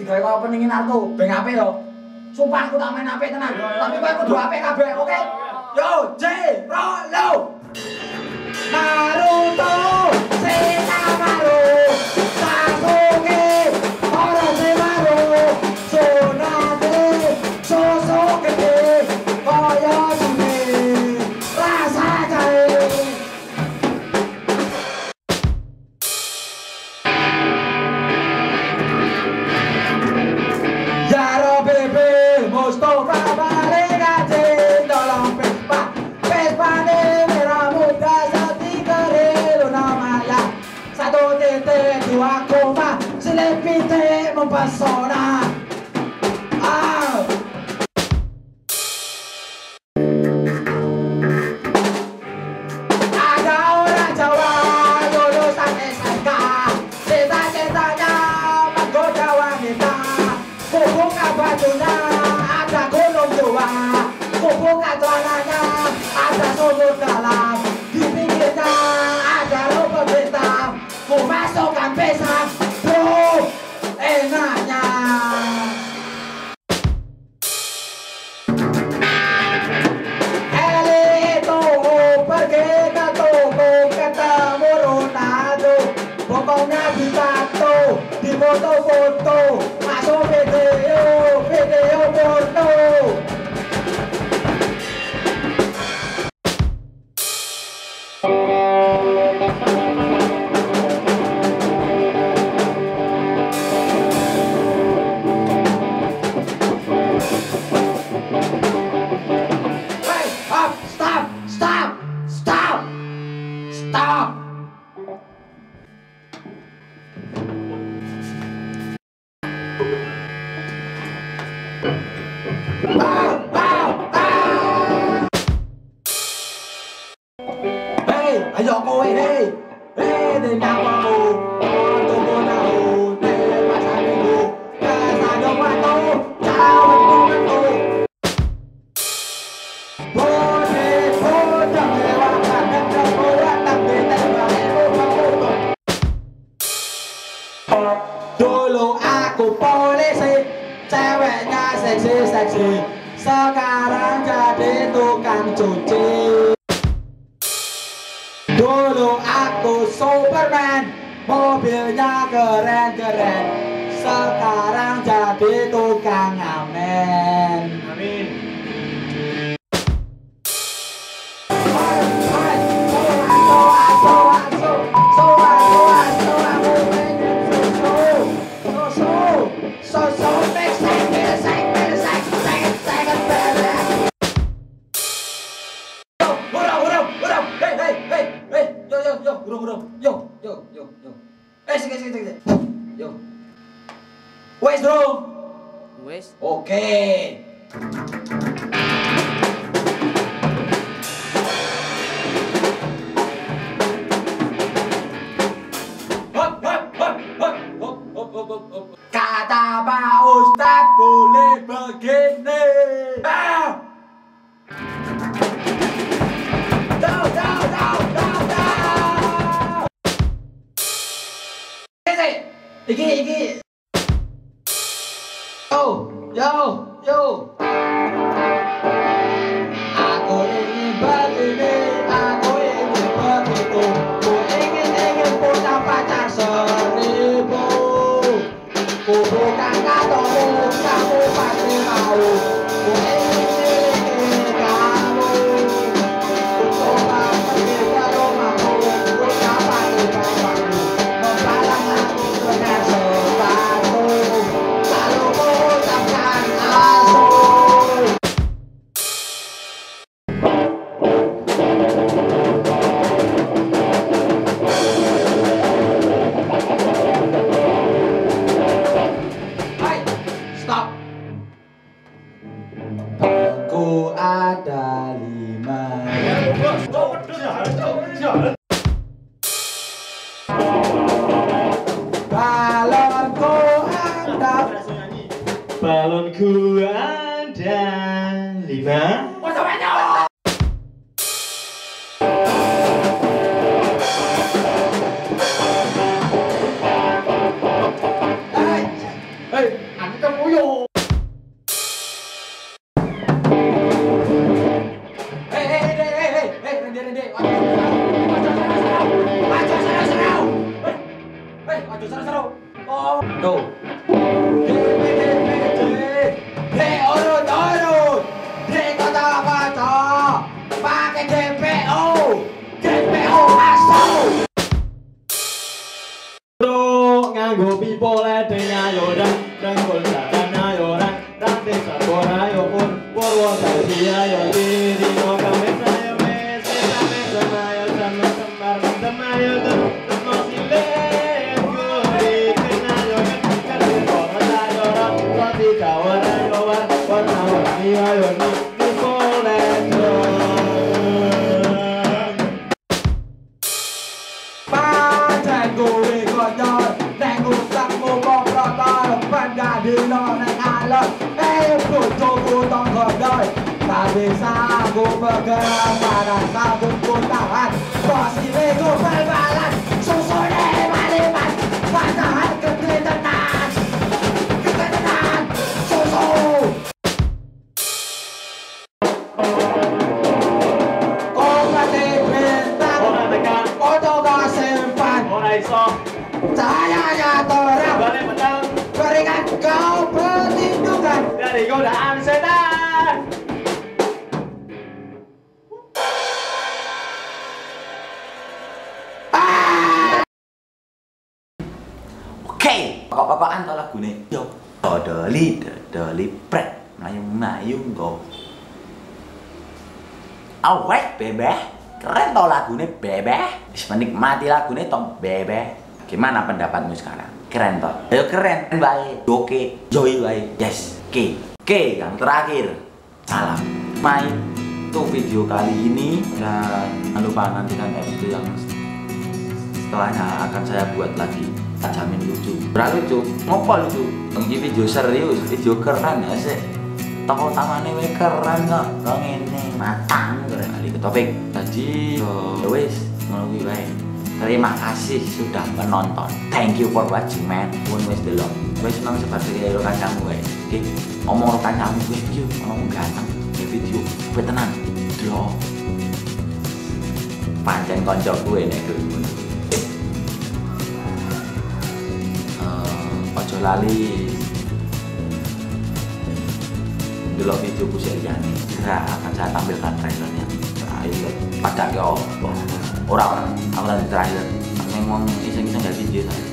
digawe kaya opening Naruto, beng apik yo. Sumpah aku tak main apik tenan. Tapi kowe kudu apik kabeh, oke? Yo, J, Ro, Lo. Naruto, Shikamaru, Sasuke, Orochimaru, Tsunade, Sasuke, Koyoshime, Rasakai. Yaro bebe, Mustafa balik aja, tolong Vespa ne merah muda setinggal Luna Maya. 1.2 koma, selepite mempesona. Ada orang Jawa lulusan SMK, cita-citanya menggoda wanita. Kubuka bajunya ada gunung tua, kubuka celananya ada sumur dalam, di pinggirnya ada lubang hitam. Ku masukkan pisang, bro, enaknya. Eli itu pergi ke toko ketemu Ronaldo, pokoknya ditato, di foto-foto, masuk video foto. Stop! Hey, ayo kowe hey. Hey, namamu. Tunggu nahu, pasar minggu. Kesadong waktu, cawan tumanku. Bodang lewatan dan kekuatan ditembak ilmu. Dulu aku polisi, ceweknya seksi-seksi. Sekarang jadi tukang cuci. Dulu aku Superman, mobilnya keren-keren. Sekarang jadi tukang ngamen. Amin. Wes bro. Wes. Oke. Kata Pak Ustadz boleh begini. Iki. Yo. Aku ingin begini, aku ingin begitu. Ku ingin punya pacar 1000. Ku bukan katomu, kamu pasti mau. Ku ingin miliki kamu. Ku coba pergi ke rumahmu, ku sapa di bapakmu. Membalas aku dengan sepatu, lalu ku ucapkan asuh. Hai, stop. Aku ada 5. Balonku ada. Balonku ada 5. Hei, Aduh seru-seru. Oh, tuh. Urut. Kota-kota. Pakai DPO. DPO masuk. Nganggo pipo ledeng ayo dan dengkul sadan ayo rantai sabor ayo pun warwa dadi ayo diri no kamen ayo mes ayo sama semar ayo terus silen gori ayo kan ayo rati kawan ayo warna ayo ni pipo ledeng Pancen gue koyor neng usang ngomong rotor benda dino neng alon bojoku tong godoi tak bisa aku bergerak pada sabun ku tahan posisi ku berbalan susune maliban patahan kegetenan susu cahayanya terang balik petang berikan kau perlindungan dari godaan setan. Oke, pokok-pokokan to lagune yo dodoli pret mayu go awet bebeh keren to lagune bebeh wis menikmati lagune to bebeh. Gimana pendapatmu sekarang? Keren toh? Ayo keren, baik. Oke, joy baik. Yes, Oke, yang terakhir. Salam. Main tuh video kali ini dan jangan lupa nantikan episode yang setelahnya akan saya buat lagi. Tak jamin lucu. Berapa lucu? Ngopo lucu? Ini video serius, video keren ya sih. Tokoh utamanya we keren kok. Kok ngene matang keren. Kali ke topik. Jadi, wes ngono baik. Terima kasih sudah menonton. Thank you for watching, man. Pun wes delok. Wes seneng seperti karo kancamu wae. Oke, omong karo kancamu kowe iki ono ganteng. Video kowe tenan. Delok. Pancen kancaku nek ngono. Ojo lali. Delok videoku seriane. Segera akan saya tampilkan trailernya. Ayo pada ke orang-orang aku nanti terakhir ngomong iseng-iseng gak video saya